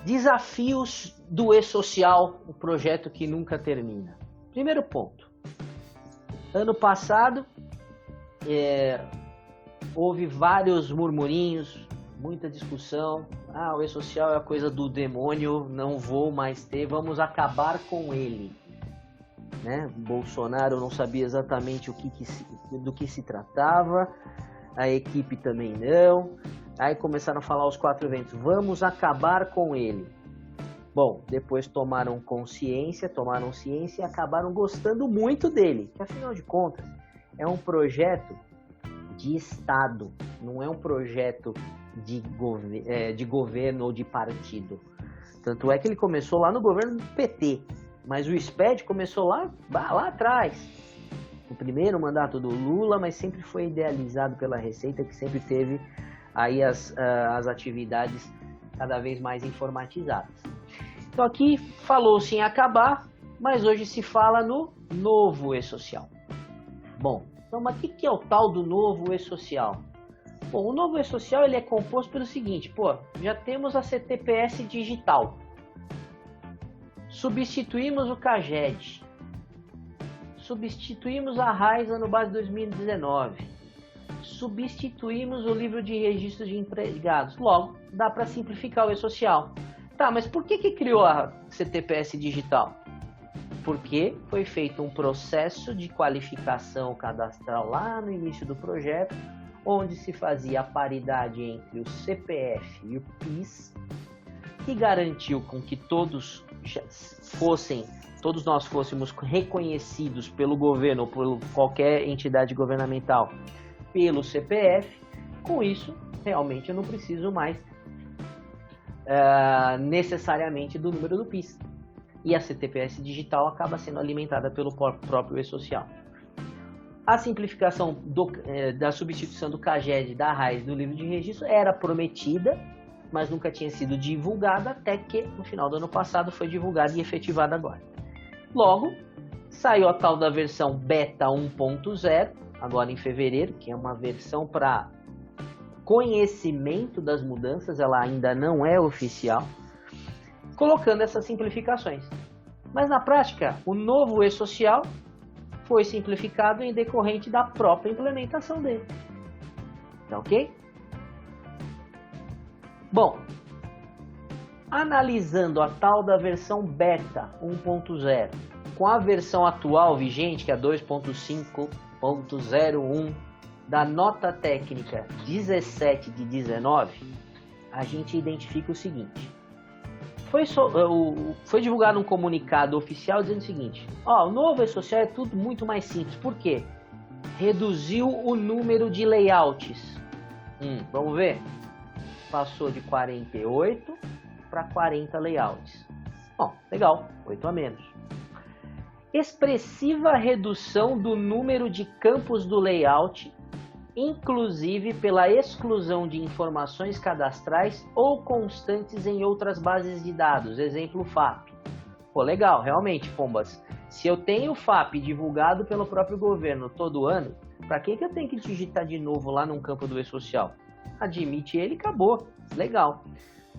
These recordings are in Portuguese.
Desafios do E-Social, o projeto que nunca termina. Primeiro ponto. Ano passado, houve vários murmurinhos, muita discussão. O E-Social é a coisa do demônio, não vou mais ter, vamos acabar com ele. Né? Bolsonaro não sabia exatamente do que se tratava, a equipe também não. Aí começaram a falar os 4 ventos, vamos acabar com ele. Bom, depois tomaram ciência e acabaram gostando muito dele, que afinal de contas é um projeto de Estado, não é um projeto de governo ou de partido. Tanto é que ele começou lá no governo do PT, mas o SPED começou lá atrás, no primeiro mandato do Lula, mas sempre foi idealizado pela Receita, que sempre teve aí as atividades cada vez mais informatizadas. Então aqui falou-se em acabar, mas hoje se fala no novo E-Social. Bom, então mas o que é o tal do novo E-Social? Bom, o novo E-Social ele é composto pelo seguinte, já temos a CTPS digital, substituímos o CAGED, substituímos a Raiza no base 2019, substituímos o livro de registro de empregados. Logo, dá para simplificar o E-Social. Tá, mas por que criou a CTPS digital? Porque foi feito um processo de qualificação cadastral lá no início do projeto, onde se fazia a paridade entre o CPF e o PIS, que garantiu com que todos nós fôssemos reconhecidos pelo governo ou por qualquer entidade governamental pelo CPF. Com isso, realmente eu não preciso mais necessariamente do número do PIS. E a CTPS digital acaba sendo alimentada pelo próprio E-Social. A simplificação da substituição do CAGED, da RAIS, do livro de registro era prometida, mas nunca tinha sido divulgada, até que no final do ano passado foi divulgada e efetivada agora. Logo, saiu a tal da versão Beta 1.0, agora em fevereiro, que é uma versão para conhecimento das mudanças, ela ainda não é oficial, colocando essas simplificações. Mas na prática, o novo E-Social foi simplificado em decorrente da própria implementação dele. Tá ok? Bom, analisando a tal da versão Beta 1.0 com a versão atual vigente, que é a 2.5.01 da nota técnica 17 de 19, a gente identifica o seguinte. Foi divulgado um comunicado oficial dizendo o seguinte, o novo E-Social é tudo muito mais simples. Por quê? Reduziu o número de layouts. Vamos ver? Passou de 48 para 40 layouts. Bom, legal, 8 a menos. Expressiva redução do número de campos do layout, inclusive pela exclusão de informações cadastrais ou constantes em outras bases de dados, exemplo FAP. Legal, realmente, Pombas, se eu tenho o FAP divulgado pelo próprio governo todo ano, para que eu tenho que digitar de novo lá num campo do E-Social? Admite ele e acabou, legal.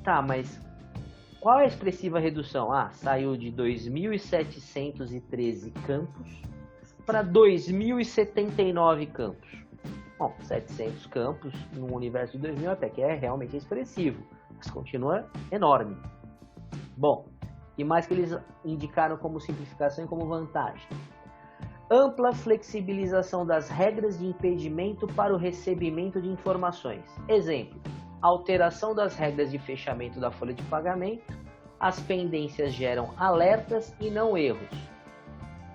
Tá, mas qual é a expressiva redução? Saiu de 2.713 campos para 2.079 campos. Bom, 700 campos no universo de 2000 até que é realmente expressivo, mas continua enorme. Bom, e mais que eles indicaram como simplificação e como vantagem? Ampla flexibilização das regras de impedimento para o recebimento de informações. Exemplo, alteração das regras de fechamento da folha de pagamento, as pendências geram alertas e não erros.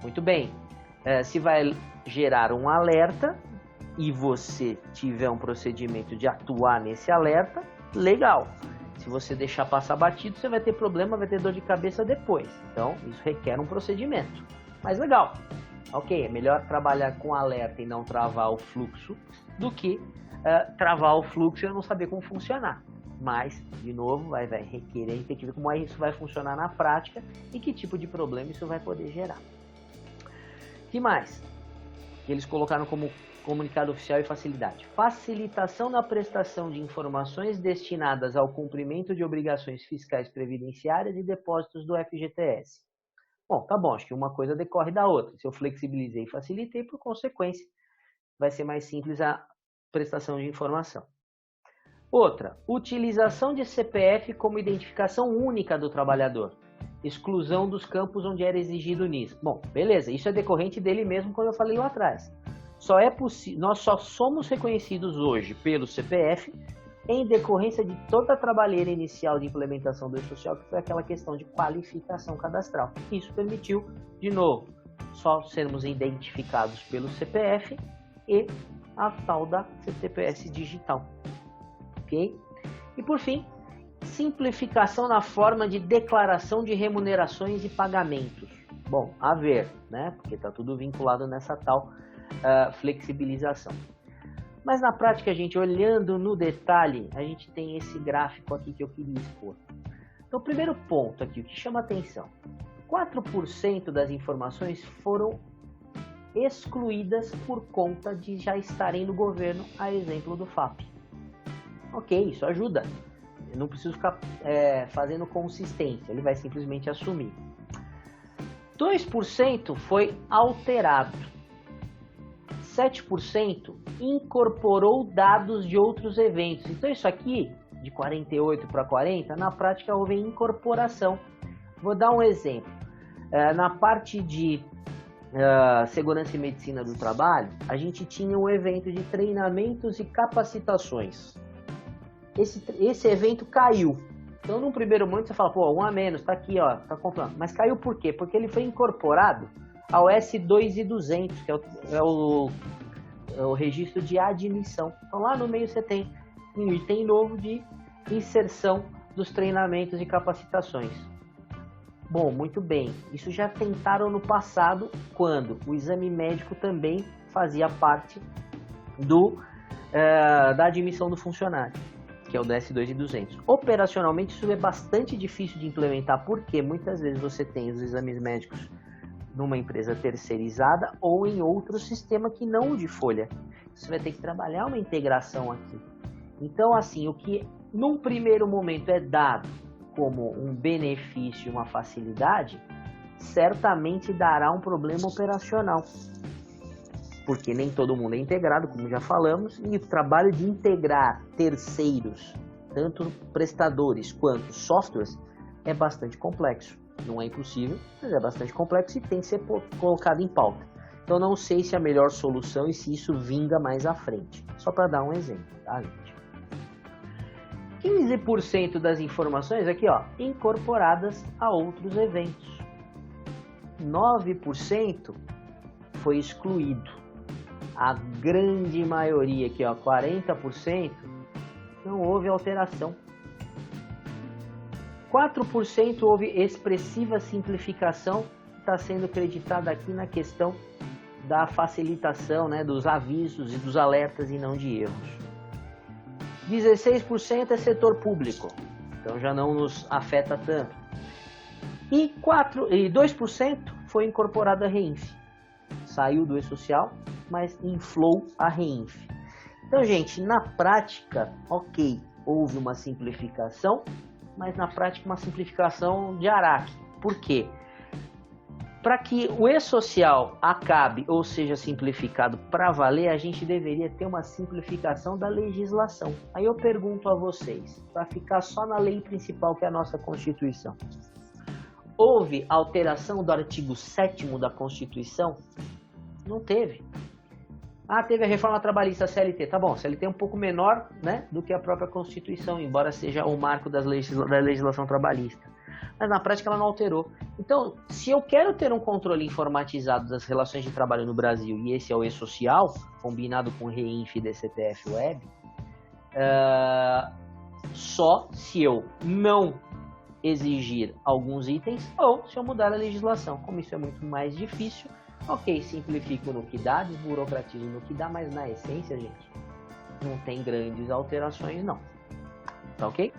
Muito bem, se vai gerar um alerta e você tiver um procedimento de atuar nesse alerta, legal. Se você deixar passar batido, você vai ter problema, vai ter dor de cabeça depois. Então, isso requer um procedimento. Mas legal. Ok, é melhor trabalhar com alerta e não travar o fluxo do que travar o fluxo e não saber como funcionar. Mas, de novo, vai requerer entender como isso vai funcionar na prática e que tipo de problema isso vai poder gerar. O que mais? que eles colocaram como comunicado oficial e facilidade. Facilitação na prestação de informações destinadas ao cumprimento de obrigações fiscais previdenciárias e depósitos do FGTS. Bom, tá bom, acho que uma coisa decorre da outra. Se eu flexibilizei e facilitei, por consequência, vai ser mais simples a prestação de informação. Outra, utilização de CPF como identificação única do trabalhador. Exclusão dos campos onde era exigido nisso. Bom, beleza, isso é decorrente dele mesmo, como eu falei lá atrás. Nós só somos reconhecidos hoje pelo CPF em decorrência de toda a trabalheira inicial de implementação do E-Social, que foi aquela questão de qualificação cadastral. Isso permitiu, de novo, só sermos identificados pelo CPF e a tal da CTPS digital. Ok? E por fim, simplificação na forma de declaração de remunerações e pagamentos. Bom, a ver, né? Porque está tudo vinculado nessa tal flexibilização. Mas na prática, gente, olhando no detalhe, a gente tem esse gráfico aqui que eu queria expor. Então, o primeiro ponto aqui, o que chama atenção, 4% das informações foram excluídas por conta de já estarem no governo, a exemplo do FAP. Ok, isso ajuda. Eu não preciso ficar fazendo consistência, ele vai simplesmente assumir. 2% foi alterado. 7% incorporou dados de outros eventos. Então isso aqui, de 48 para 40, na prática houve incorporação. Vou dar um exemplo. Na parte de segurança e medicina do trabalho, a gente tinha um evento de treinamentos e capacitações. Esse evento caiu. Então, num primeiro momento, você fala, pô, um a menos, tá aqui, ó, tá comprando. Mas caiu por quê? Porque ele foi incorporado ao S2200, que é o registro de admissão. Então, lá no meio você tem um item novo de inserção dos treinamentos e capacitações. Bom, muito bem. Isso já tentaram no passado, quando o exame médico também fazia parte da admissão do funcionário, que é o DS2200. Operacionalmente, isso é bastante difícil de implementar, porque muitas vezes você tem os exames médicos numa empresa terceirizada ou em outro sistema que não o de folha. Você vai ter que trabalhar uma integração aqui. Então, assim, o que num primeiro momento é dado como um benefício, uma facilidade, certamente dará um problema operacional. Porque nem todo mundo é integrado, como já falamos, e o trabalho de integrar terceiros, tanto prestadores quanto softwares, é bastante complexo. Não é impossível, mas é bastante complexo e tem que ser colocado em pauta. Então não sei se é a melhor solução e se isso vinga mais à frente. Só para dar um exemplo, tá, gente? 15% das informações aqui, ó, incorporadas a outros eventos. 9% foi excluído. A grande maioria aqui, ó, 40%, não houve alteração. 4% houve expressiva simplificação, que está sendo creditada aqui na questão da facilitação, né, dos avisos e dos alertas e não de erros. 16% é setor público, então já não nos afeta tanto. E 2% foi incorporado a REINF. Saiu do E-Social, mas inflou a REINF. Então, gente, na prática, ok, houve uma simplificação, mas na prática uma simplificação de araque. Por quê? Para que o E-Social acabe ou seja simplificado para valer, a gente deveria ter uma simplificação da legislação. Aí eu pergunto a vocês, para ficar só na lei principal, que é a nossa Constituição. Houve alteração do artigo 7º da Constituição? Não teve. Ah, teve a reforma trabalhista, CLT. Tá bom, CLT é um pouco menor, né, do que a própria Constituição, embora seja o marco da legislação trabalhista. Mas na prática ela não alterou. Então, se eu quero ter um controle informatizado das relações de trabalho no Brasil, e esse é o E-Social, combinado com o REINF e DCTF Web, só se eu não exigir alguns itens ou se eu mudar a legislação. Como isso é muito mais difícil, ok, simplifico no que dá, desburocratizo no que dá, mas na essência, gente, não tem grandes alterações não. Tá ok?